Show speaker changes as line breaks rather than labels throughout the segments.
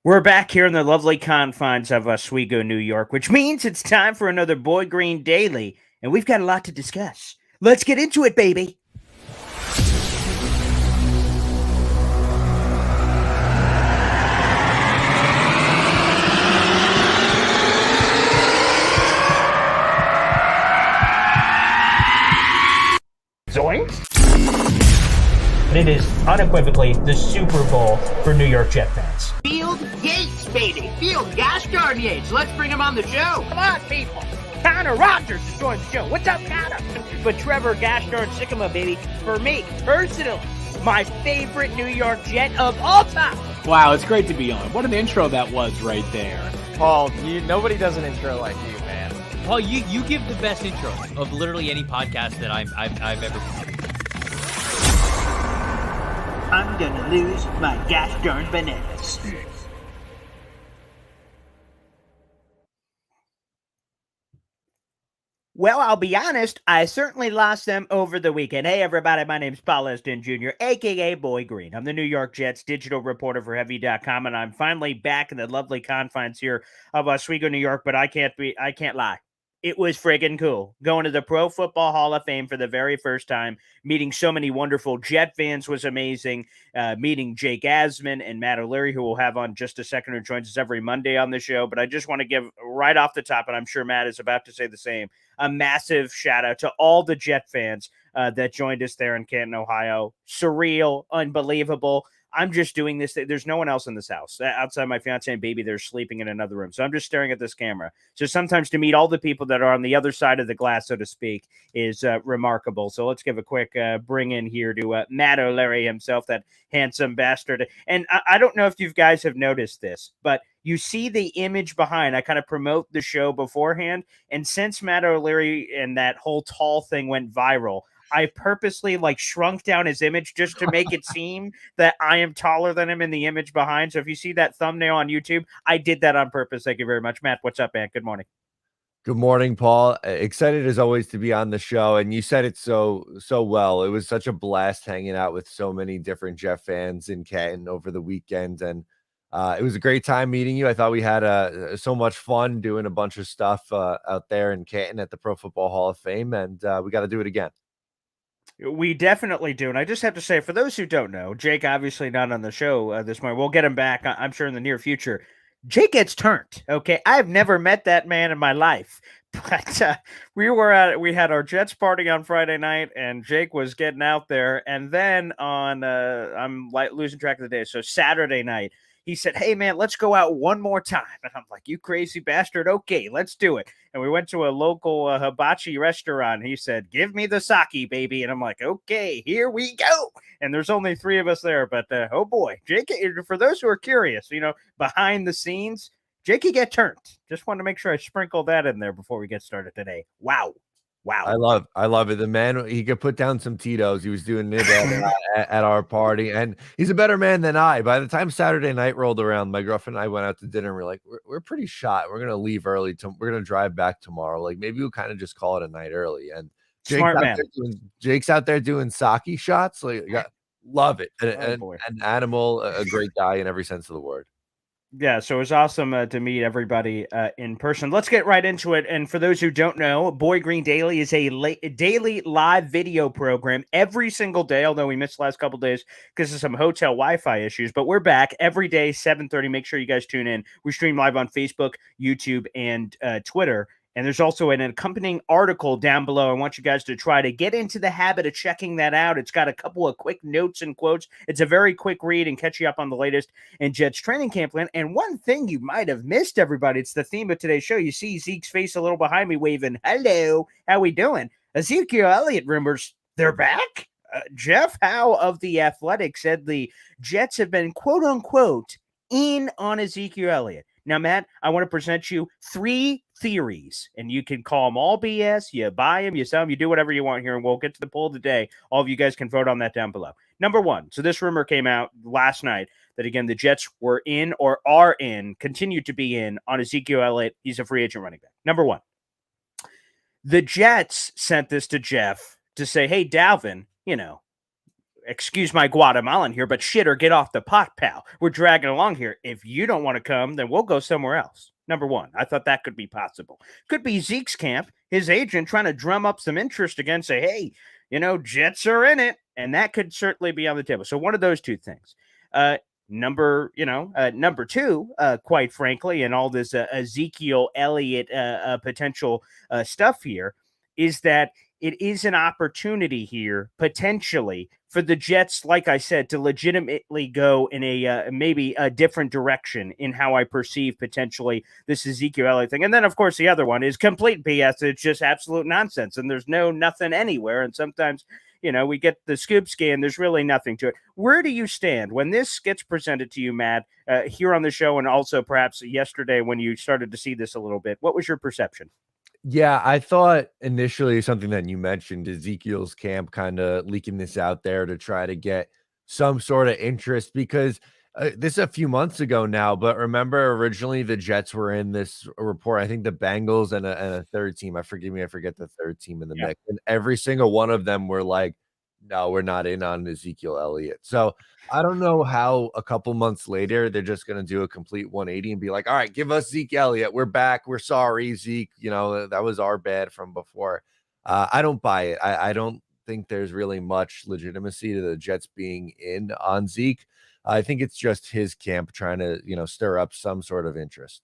We're back here in the lovely confines of Oswego, New York, which means it's time for another Boy Green Daily, and we've got a lot to discuss. Let's get into it, baby. Zoinks! It is unequivocally the Super Bowl for New York Jet fans.
Field Yates, baby. Field gosh darn Yates. Let's bring him on the show. Come on, people. Connor Rogers is joining the show. What's up, Connor? But Trevor gosh darn Sycamore, baby, for me, personally, my favorite New York Jet of all time.
Wow, it's great to be on. What an intro that was right there.
Paul, nobody does an intro like you, man.
Paul, you give the best intro of literally any podcast that I've ever been.
I'm gonna lose my gosh darn bananas.
Well, I'll be honest, I certainly lost them over the weekend. Hey, everybody, my name's Paul Eston Jr., a.k.a. Boy Green. I'm the New York Jets digital reporter for Heavy.com, and I'm finally back in the lovely confines here of Oswego, New York, but I can't lie. It was friggin' cool. Going to the Pro Football Hall of Fame for the very first time, meeting so many wonderful Jet fans was amazing. Meeting Jake Asman and Matt O'Leary, who we'll have on just a second, who joins us every Monday on the show. But I just want to give right off the top, and I'm sure Matt is about to say the same, a massive shout out to all the Jet fans that joined us there in Canton, Ohio. Surreal, unbelievable. I'm just doing this. There's no one else in this house outside my fiance and baby. They're sleeping in another room. So I'm just staring at this camera. So sometimes to meet all the people that are on the other side of the glass, so to speak, is remarkable. So let's give a quick bring in here to Matt O'Leary himself, that handsome bastard. And I don't know if you guys have noticed this, but you see the image behind. I kind of promote the show beforehand. And since Matt O'Leary and that whole tall thing went viral, I purposely shrunk down his image just to make it seem that I am taller than him in the image behind. So if you see that thumbnail on YouTube, I did that on purpose. Thank you very much. Matt, what's up, man? Good morning.
Good morning, Paul. Excited as always to be on the show. And you said it so well. It was such a blast hanging out with so many different Jet fans in Canton over the weekend. And it was a great time meeting you. I thought we had so much fun doing a bunch of stuff out there in Canton at the Pro Football Hall of Fame. And we got to do it again.
We definitely do. And I just have to say, for those who don't know, Jake obviously not on the show this morning. We'll get him back, I'm sure, in the near future. Jake gets turned, okay? I've never met that man in my life. But we had our Jets party on Friday night, and Jake was getting out there. And then on, I'm losing track of the day, so Saturday night, he said, hey, man, let's go out one more time. And I'm like, you crazy bastard. Okay, let's do it. And we went to a local hibachi restaurant. He said, give me the sake, baby. And I'm like, okay, here we go. And there's only three of us there. But, oh, boy, Jake, for those who are curious, behind the scenes, Jake could get turned. Just wanted to make sure I sprinkled that in there before we get started today. Wow.
I love it. The man, he could put down some Tito's. He was doing it at our party, and he's a better man than I. By the time Saturday night rolled around, my girlfriend and I went out to dinner, and we're like, we're pretty shot. We're gonna leave early. We're gonna drive back tomorrow. Like, maybe we'll kind of just call it a night early. And Jake's out there doing sake shots. Like, love it. And an animal, a great guy in every sense of the word.
Yeah, so it was awesome to meet everybody in person. Let's get right into it. And for those who don't know, Boy Green Daily is a daily live video program every single day, although we missed the last couple days because of some hotel Wi-Fi issues. But we're back every day, 7:30. Make sure you guys tune in. We stream live on Facebook, YouTube, and Twitter. And there's also an accompanying article down below. I want you guys to try to get into the habit of checking that out. It's got a couple of quick notes and quotes. It's a very quick read and catch you up on the latest in Jets training camp plan. And one thing you might have missed, everybody, it's the theme of today's show. You see Zeke's face a little behind me waving, hello, how we doing? Ezekiel Elliott rumors, they're back? Jeff Howe of The Athletic said the Jets have been, quote unquote, in on Ezekiel Elliott. Now, Matt, I want to present you three theories, and you can call them all BS. You buy them, you sell them, you do whatever you want here, and we'll get to the poll of the day. All of you guys can vote on that down below. Number one, so this rumor came out last night that, again, the Jets were in or are in, continue to be in on Ezekiel Elliott. He's a free agent running back. Number one, the Jets sent this to Jeff to say, hey, Dalvin, excuse my Guatemalan here, but shit or get off the pot, pal. We're dragging along here. If you don't want to come, then we'll go somewhere else. Number one, I thought that could be possible. Could be Zeke's camp, his agent trying to drum up some interest again, say, hey, Jets are in it. And that could certainly be on the table. So one of those two things. Number two, quite frankly, and all this Ezekiel Elliott potential stuff here is that it is an opportunity here potentially for the Jets, like I said, to legitimately go in a maybe a different direction in how I perceive potentially this Ezekiel Elliott thing. And then, of course, the other one is complete BS. It's just absolute nonsense, and there's nothing anywhere. And sometimes, we get the scoop scan. There's really nothing to it. Where do you stand when this gets presented to you, Matt, here on the show, and also perhaps yesterday when you started to see this a little bit? What was your perception?
Yeah, I thought initially something that you mentioned, Ezekiel's camp kind of leaking this out there to try to get some sort of interest because this is a few months ago now, but remember originally the Jets were in this report. I think the Bengals and a third team. I forget the third team in the mix. And every single one of them were like, no, we're not in on Ezekiel Elliott. So I don't know how a couple months later they're just going to do a complete 180 and be like, all right, give us Zeke Elliott. We're back. We're sorry, Zeke. That was our bad from before. I don't buy it. I don't think there's really much legitimacy to the Jets being in on Zeke. I think it's just his camp trying to, stir up some sort of interest.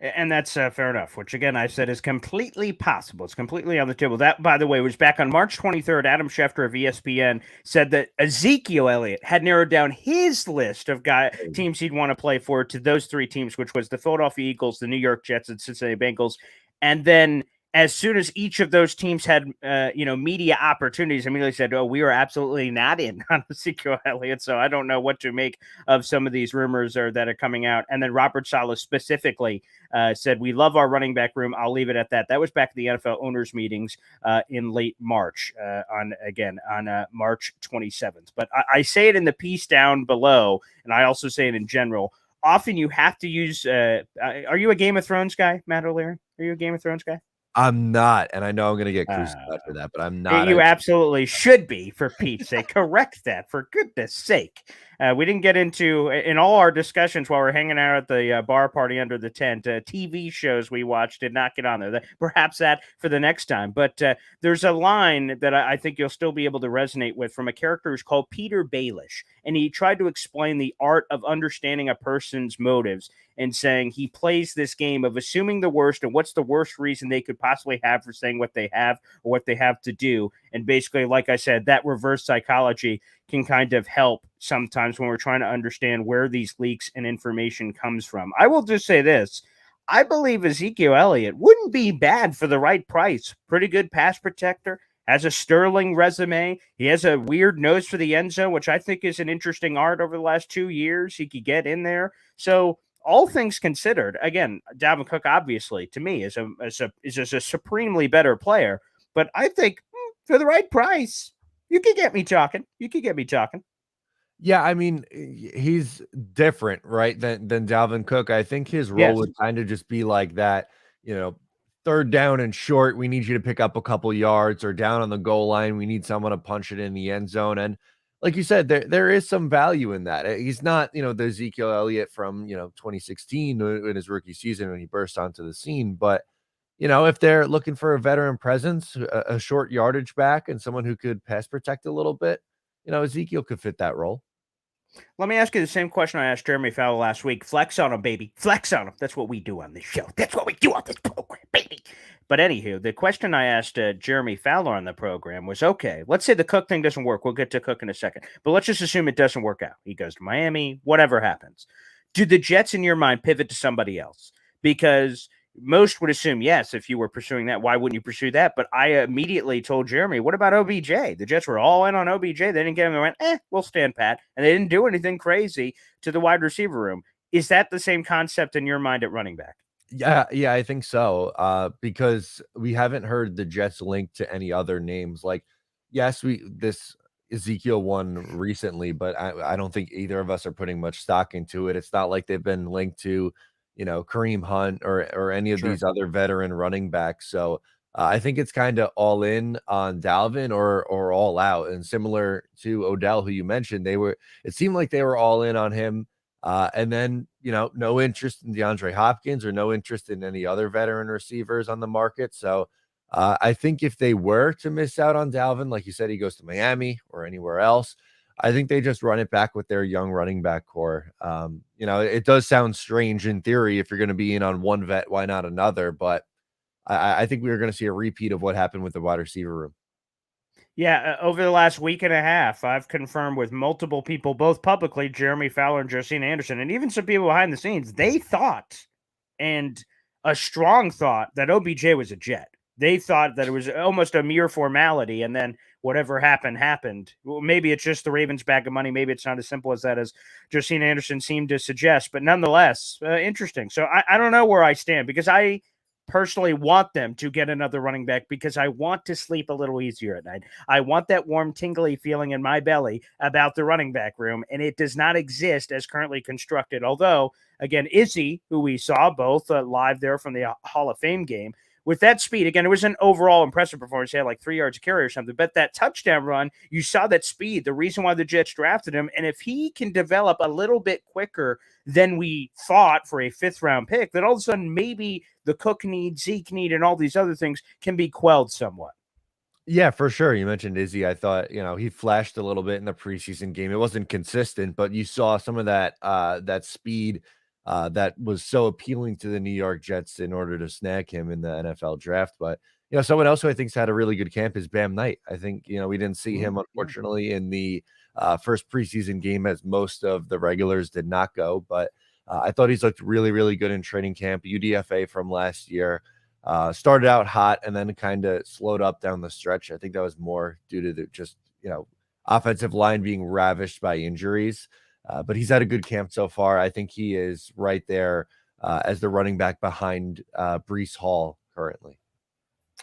And that's fair enough, which, again, I said is completely possible. It's completely on the table. That, by the way, was back on March 23rd. Adam Schefter of ESPN said that Ezekiel Elliott had narrowed down his list of teams he'd want to play for to those three teams, which was the Philadelphia Eagles, the New York Jets, and Cincinnati Bengals. And then as soon as each of those teams had, media opportunities, immediately said, oh, we are absolutely not in on Ezekiel Elliott. So I don't know what to make of some of these rumors that are coming out. And then Robert Saleh specifically said, we love our running back room. I'll leave it at that. That was back at the NFL owners meetings in late March on March 27th. But I say it in the piece down below, and I also say it in general. Often you have to use are you a Game of Thrones guy, Matt O'Leary? Are you a Game of Thrones guy?
I'm not, and I know I'm going to get crucified for that, but I'm not.
You absolutely should be, for Pete's sake. Correct that, for goodness sake. We didn't get into, in all our discussions while we're hanging out at the bar party under the tent, TV shows we watched did not get on there. Perhaps that for the next time. But there's a line that I think you'll still be able to resonate with from a character who's called Peter Baelish. And he tried to explain the art of understanding a person's motives and saying he plays this game of assuming the worst and what's the worst reason they could possibly have for saying what they have or what they have to do. And basically, like I said, that reverse psychology can kind of help sometimes when we're trying to understand where these leaks and information comes from. I will just say this. I believe Ezekiel Elliott wouldn't be bad for the right price. Pretty good pass protector, has a sterling resume. He has a weird nose for the end zone, which I think is an interesting art over the last 2 years. He could get in there. So all things considered, again, Dalvin Cook, obviously, to me, is a supremely better player. But I think for the right price, you could get me talking.
Yeah, I mean, he's different, right, than Dalvin Cook. I think his role would kind of just be like that, third down and short, we need you to pick up a couple yards, or down on the goal line, we need someone to punch it in the end zone. And like you said, there is some value in that. He's not, the Ezekiel Elliott from, 2016 in his rookie season when he burst onto the scene. But, if they're looking for a veteran presence, a short yardage back, and someone who could pass protect a little bit, Ezekiel could fit that role.
Let me ask you the same question I asked Jeremy Fowler last week. Flex on him, baby. Flex on him. That's what we do on this show. That's what we do on this program, baby. But anywho, the question I asked Jeremy Fowler on the program was, okay, let's say the Cook thing doesn't work. We'll get to Cook in a second. But let's just assume it doesn't work out. He goes to Miami, whatever happens. Do the Jets, in your mind, pivot to somebody else? Because most would assume, yes, if you were pursuing that, why wouldn't you pursue that? But I immediately told Jeremy, what about OBJ? The Jets were all in on OBJ. They didn't get him. They went, we'll stand pat. And they didn't do anything crazy to the wide receiver room. Is that the same concept in your mind at running back?
Yeah, I think so. Because we haven't heard the Jets linked to any other names. Like, yes, this Ezekiel one recently, but I don't think either of us are putting much stock into it. It's not like they've been linked to, Kareem Hunt or any of these other veteran running backs. So I think it's kind of all in on Dalvin or all out. And similar to Odell, who you mentioned, it seemed like they were all in on him. And then, no interest in DeAndre Hopkins or no interest in any other veteran receivers on the market. So I think if they were to miss out on Dalvin, like you said, he goes to Miami or anywhere else, I think they just run it back with their young running back core. It does sound strange in theory. If you're going to be in on one vet, why not another? But I think we are going to see a repeat of what happened with the wide receiver room.
Yeah, over the last week and a half, I've confirmed with multiple people, both publicly, Jeremy Fowler and Josina Anderson, and even some people behind the scenes, they thought, and a strong thought, that OBJ was a Jet. They thought that it was almost a mere formality, and then whatever happened. Well, maybe it's just the Ravens' bag of money. Maybe it's not as simple as that, as Josina Anderson seemed to suggest, but nonetheless, interesting. So I don't know where I stand, because I personally want them to get another running back, because I want to sleep a little easier at night. I want that warm, tingly feeling in my belly about the running back room, and it does not exist as currently constructed. Although, again, Izzy, who we saw both live there from the Hall of Fame game, with that speed, again, it was an overall impressive performance. He had like 3 yards a carry or something, but that touchdown run, you saw that speed, the reason why the Jets drafted him. And if he can develop a little bit quicker than we thought for a 5th-round pick, then all of a sudden maybe the Cook need, Zeke need, and all these other things can be quelled somewhat.
Yeah, for sure. You mentioned Izzy. I thought, he flashed a little bit in the preseason game. It wasn't consistent, but you saw some of that speed that was so appealing to the New York Jets in order to snag him in the NFL draft. But someone else who I think's had a really good camp is Bam Knight. I think we didn't see him, unfortunately, in the first preseason game, as most of the regulars did not go. But I thought he's looked really, really good in training camp. UDFA from last year. Started out hot and then kind of slowed up down the stretch. I think that was more due to the just, offensive line being ravished by injuries. But he's had a good camp so far. I think he is right there as the running back behind Breece Hall currently.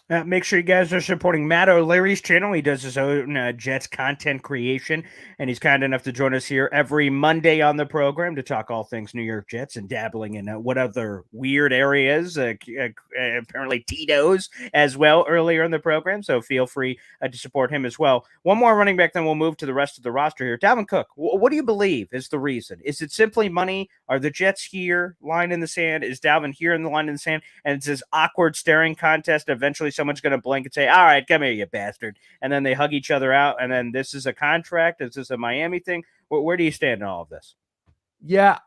Make sure you guys are supporting Matt O'Leary's channel. He does his own Jets content creation, and he's kind enough to join us here every Monday on the program to talk all things New York Jets and dabbling in what other weird areas, apparently Tito's as well earlier in the program. So feel free to support him as well. One more running back, then we'll move to the rest of the roster here. Dalvin Cook, what do you believe is the reason? Is it simply money? Are the Jets here, line in the sand? Is Dalvin here in the line in the sand? And it's this awkward staring contest. Eventually someone's going to blink and say, all right, come here, you bastard. And then they hug each other out. And then this is a contract. Is this a Miami thing? Where do you stand in all of this?
Yeah,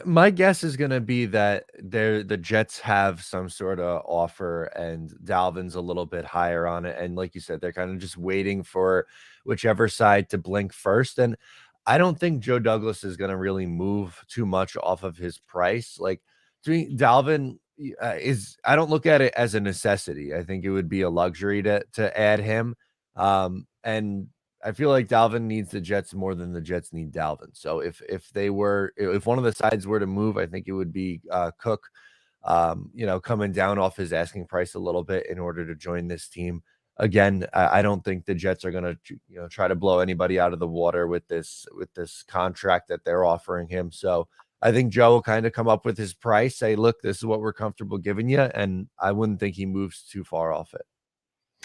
my guess is going to be that the Jets have some sort of offer and Dalvin's a little bit higher on it. And like you said, they're kind of just waiting for whichever side to blink first. And I don't think Joe Douglas is going to really move too much off of his price. Like, to me, Dalvin I don't look at it as a necessity. I think it would be a luxury to add him. And I feel like Dalvin needs the Jets more than the Jets need Dalvin. So if one of the sides were to move, I think it would be Cook, coming down off his asking price a little bit in order to join this team. Again, I don't think the Jets are going to try to blow anybody out of the water with this contract that they're offering him. So I think Joe will kind of come up with his price, say, look, this is what we're comfortable giving you, and I wouldn't think he moves too far off it.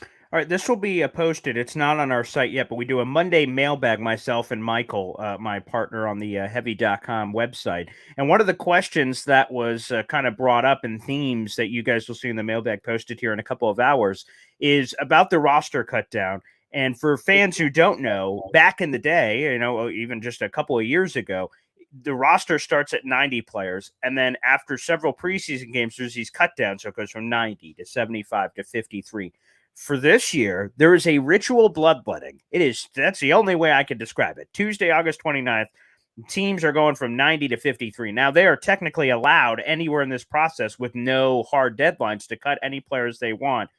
All right, this will be posted. It's not on our site yet, but we do a Monday mailbag, myself and Michael, my partner on the heavy.com website. And one of the questions that was kind of brought up in themes that you guys will see in the mailbag posted here in a couple of hours is about the roster cut down. And for fans who don't know, back in the day, even just a couple of years ago, the roster starts at 90 players. And then after several preseason games, there's these cut downs. So it goes from 90 to 75 to 53. For this year, there is a ritual bloodletting. That's the only way I can describe it. Tuesday, August 29th, teams are going from 90 to 53. Now, they are technically allowed anywhere in this process with no hard deadlines to cut any players they want.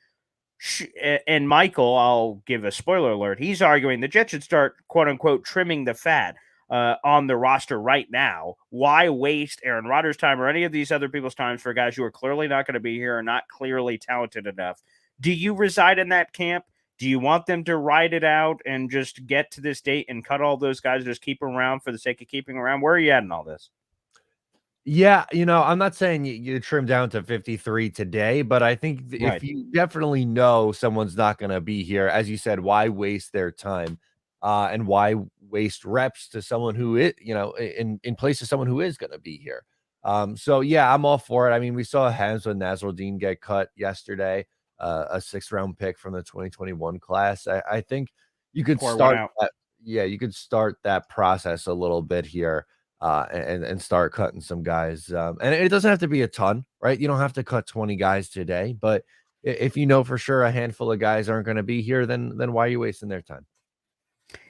And Michael, I'll give a spoiler alert, he's arguing the Jets should start, quote-unquote, trimming the fat on the roster right now. Why waste Aaron Rodgers' time or any of these other people's times for guys who are clearly not going to be here or not clearly talented enough? Do you reside in that camp? Do you want them to ride it out and just get to this date and cut all those guys, just keep them around for the sake of keeping around? Where are you at in all this?
Yeah, I'm not saying you trim down to 53 today, but I think if
Right.
you definitely know someone's not going to be here, as you said, why waste their time, and why waste reps to someone who is, in place of someone who is going to be here. So yeah, I'm all for it. I mean, we saw Hamza Nasruddin get cut yesterday, a 6th-round pick from the 2021 class. I think you could
Pour one
start
out.
that. Yeah, you could start that process a little bit here, and start cutting some guys. And it doesn't have to be a ton, right? You don't have to cut 20 guys today, but if you know for sure a handful of guys aren't going to be here, then why are you wasting their time?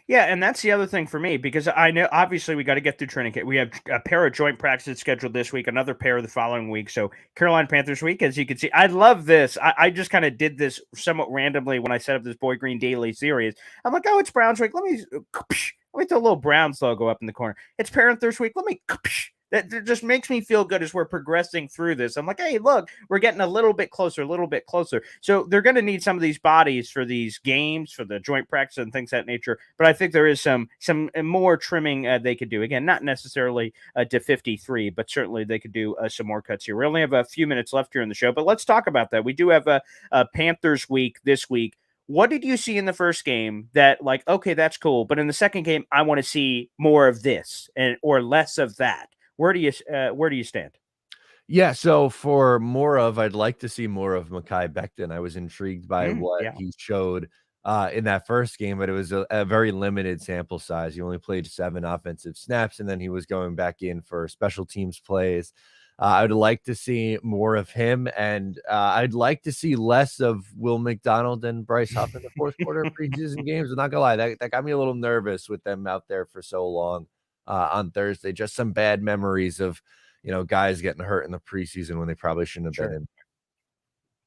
Yeah, and that's the other thing for me because I know obviously we got to get through training camp. We have a pair of joint practices scheduled this week, another pair the following week. So Carolina Panthers week, as you can see, I love this. I just kind of did this somewhat randomly when I set up this Boy Green Daily series. I'm like, oh, it's Browns week. Let me throw a little Browns logo up in the corner. It's Panthers week. That just makes me feel good as we're progressing through this. I'm like, hey, look, we're getting a little bit closer, a little bit closer. So they're going to need some of these bodies for these games, for the joint practice and things of that nature. But I think there is some more trimming they could do. Again, not necessarily to 53, but certainly they could do some more cuts here. We only have a few minutes left here in the show, but let's talk about that. We do have a Panthers week this week. What did you see in the first game that, like, okay, that's cool, but in the second game, I want to see more of this and or less of that? Where do you stand?
Yeah, so for more of, I'd like to see more of Mekhi Becton. I was intrigued by what
Yeah,
he showed in that first game, but it was a very limited sample size. He only played 7 offensive snaps, and then he was going back in for special teams plays. I would like to see more of him, and I'd like to see less of Will McDonald and Bryce Huff in the fourth quarter of preseason games. I'm not gonna lie, that got me a little nervous with them out there for so long on Thursday. Just some bad memories of guys getting hurt in the preseason when they probably shouldn't have been
sure.
in.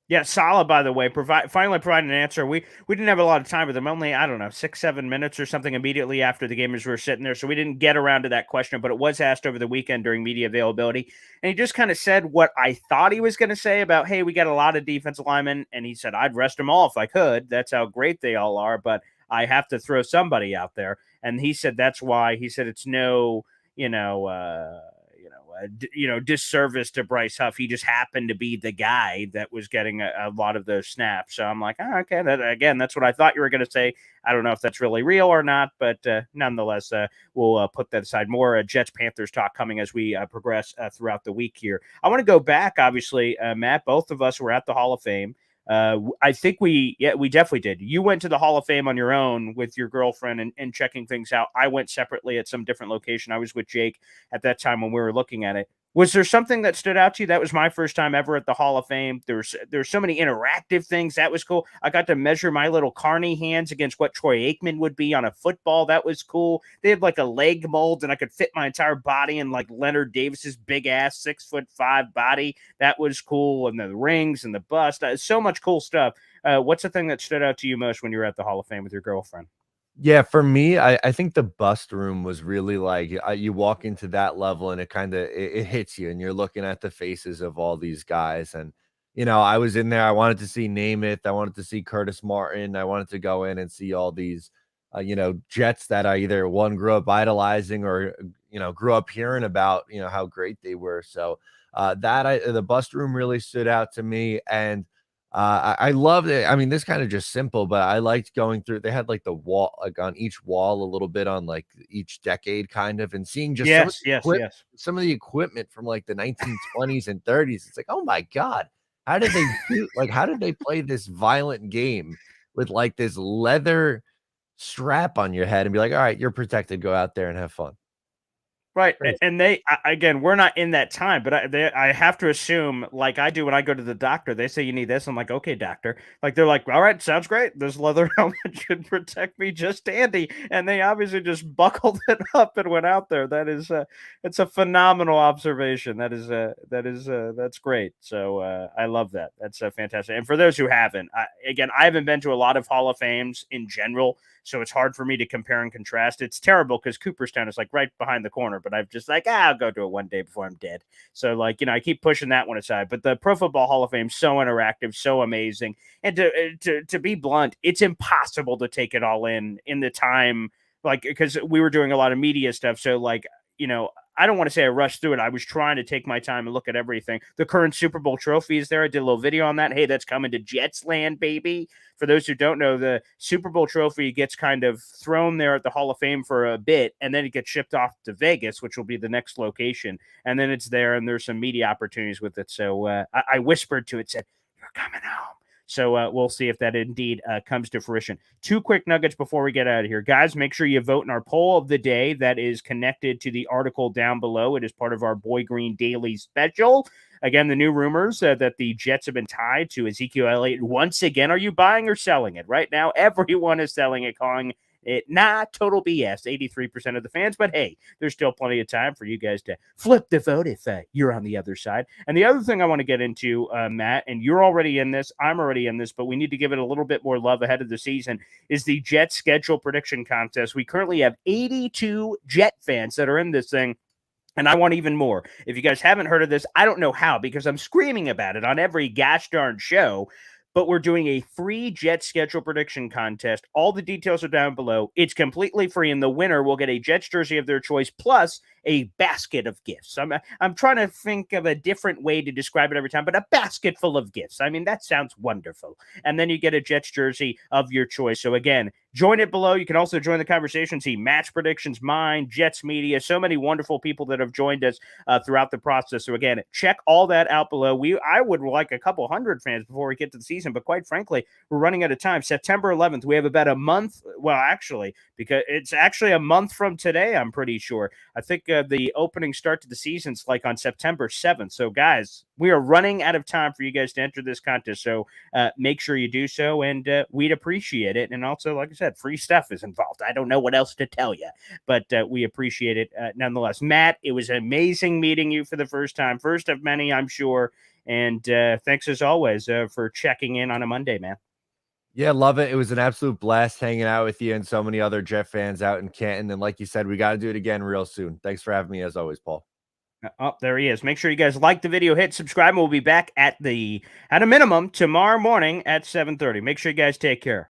Yeah, Salah, by the way, finally provided an answer. We didn't have a lot of time with him, only, I don't know, 6-7 minutes or something immediately after the game as we were sitting there. So we didn't get around to that question, but it was asked over the weekend during media availability. And he just kind of said what I thought he was going to say about, hey, we got a lot of defensive linemen. And he said, I'd rest them all if I could. That's how great they all are, but I have to throw somebody out there. And he said that's why. He said it's no, disservice to Bryce Huff. He just happened to be the guy that was getting a lot of those snaps. So I'm like, oh, okay, that's what I thought you were going to say. I don't know if that's really real or not, but nonetheless, we'll put that aside. More Jets Panthers talk coming as we progress throughout the week here. I want to go back, obviously, Matt. Both of us were at the Hall of Fame. I think we definitely did. You went to the Hall of Fame on your own with your girlfriend and checking things out. I went separately at some different location. I was with Jake at that time when we were looking at it. Was there something that stood out to you? That was my first time ever at the Hall of Fame. There's so many interactive things. That was cool. I got to measure my little Carney hands against what Troy Aikman would be on a football. That was cool. They had like a leg mold, and I could fit my entire body in like Leonard Davis's big ass 6'5" body. That was cool. And the rings and the bust. So much cool stuff. What's the thing that stood out to you most when you were at the Hall of Fame with your girlfriend?
Yeah, for me, I think the bust room was really like you walk into that level and it hits you, and you're looking at the faces of all these guys. And I was in there. I wanted to see Namath. I wanted to see Curtis Martin. I wanted to go in and see all these Jets that I either one grew up idolizing or grew up hearing about how great they were. So the bust room really stood out to me. And I loved it. I mean, this kind of just simple, but I liked going through. They had like the wall, like on each wall, a little bit on like each decade, kind of, and seeing just
Yes.
some of the equipment from like the 1920s and 30s. It's like, oh my god, how did they do? Like, how did they play this violent game with like this leather strap on your head and be like, all right, you're protected. Go out there and have fun.
Right,
Crazy.
and again, we're not in that time, but I have to assume, like I do when I go to the doctor, they say you need this. I'm like, okay, doctor. Like they're like, all right, sounds great. This leather helmet should protect me just dandy, and they obviously just buckled it up and went out there. It's a phenomenal observation. That's great. So I love that. That's fantastic. And for those who haven't, I haven't been to a lot of Hall of Fames in general. So it's hard for me to compare and contrast. It's terrible because Cooperstown is like right behind the corner, but I've just like, I'll go to it one day before I'm dead. So like, I keep pushing that one aside. But the Pro Football Hall of Fame, so interactive, so amazing. And to be blunt, it's impossible to take it all in the time, like, because we were doing a lot of media stuff. So like, I don't want to say I rushed through it. I was trying to take my time and look at everything. The current Super Bowl trophy is there. I did a little video on that. Hey, that's coming to Jets land, baby. For those who don't know, the Super Bowl trophy gets kind of thrown there at the Hall of Fame for a bit, and then it gets shipped off to Vegas, which will be the next location. And then it's there, and there's some media opportunities with it. So I whispered to it, said, "You're coming home." So we'll see if that indeed comes to fruition. 2 quick nuggets before we get out of here. Guys, make sure you vote in our poll of the day that is connected to the article down below. It is part of our Boy Green Daily special. Again, the new rumors that the Jets have been tied to Ezekiel Elliott. Once again, are you buying or selling it? Right now, everyone is selling it, calling it total BS, 83% of the fans. But hey, there's still plenty of time for you guys to flip the vote if you're on the other side. And the other thing I want to get into, Matt, and you're already in this, I'm already in this, but we need to give it a little bit more love ahead of the season, is the Jets schedule prediction contest. We currently have 82 Jet fans that are in this thing. And I want even more. If you guys haven't heard of this, I don't know how, because I'm screaming about it on every gosh darn show. But we're doing a free Jets schedule prediction contest. All the details are down below. It's completely free, and the winner will get a Jets jersey of their choice plus a basket of gifts. I'm trying to think of a different way to describe it every time, but a basket full of gifts. I mean, that sounds wonderful. And then you get a Jets jersey of your choice. So again, join it below. You can also join the conversation, see match predictions, mine, Jets media, so many wonderful people that have joined us throughout the process. So again, check all that out below. I would like a couple hundred fans before we get to the season, but quite frankly, we're running out of time. September 11th, we have about a month. Well, actually, because it's actually a month from today, I'm pretty sure. I think the opening start to the season's like on September 7th. So guys, we are running out of time for you guys to enter this contest. So make sure you do so, and we'd appreciate it. And also, like I said, free stuff is involved. I don't know what else to tell you, but we appreciate it nonetheless. Matt, it was amazing meeting you for the first time. First of many, I'm sure. And thanks as always for checking in on a Monday, man.
Yeah, love it. It was an absolute blast hanging out with you and so many other Jet fans out in Canton. And like you said, we got to do it again real soon. Thanks for having me as always, Paul.
Oh, there he is. Make sure you guys like the video, hit subscribe, and we'll be back at a minimum tomorrow morning at 7:30. Make sure you guys take care.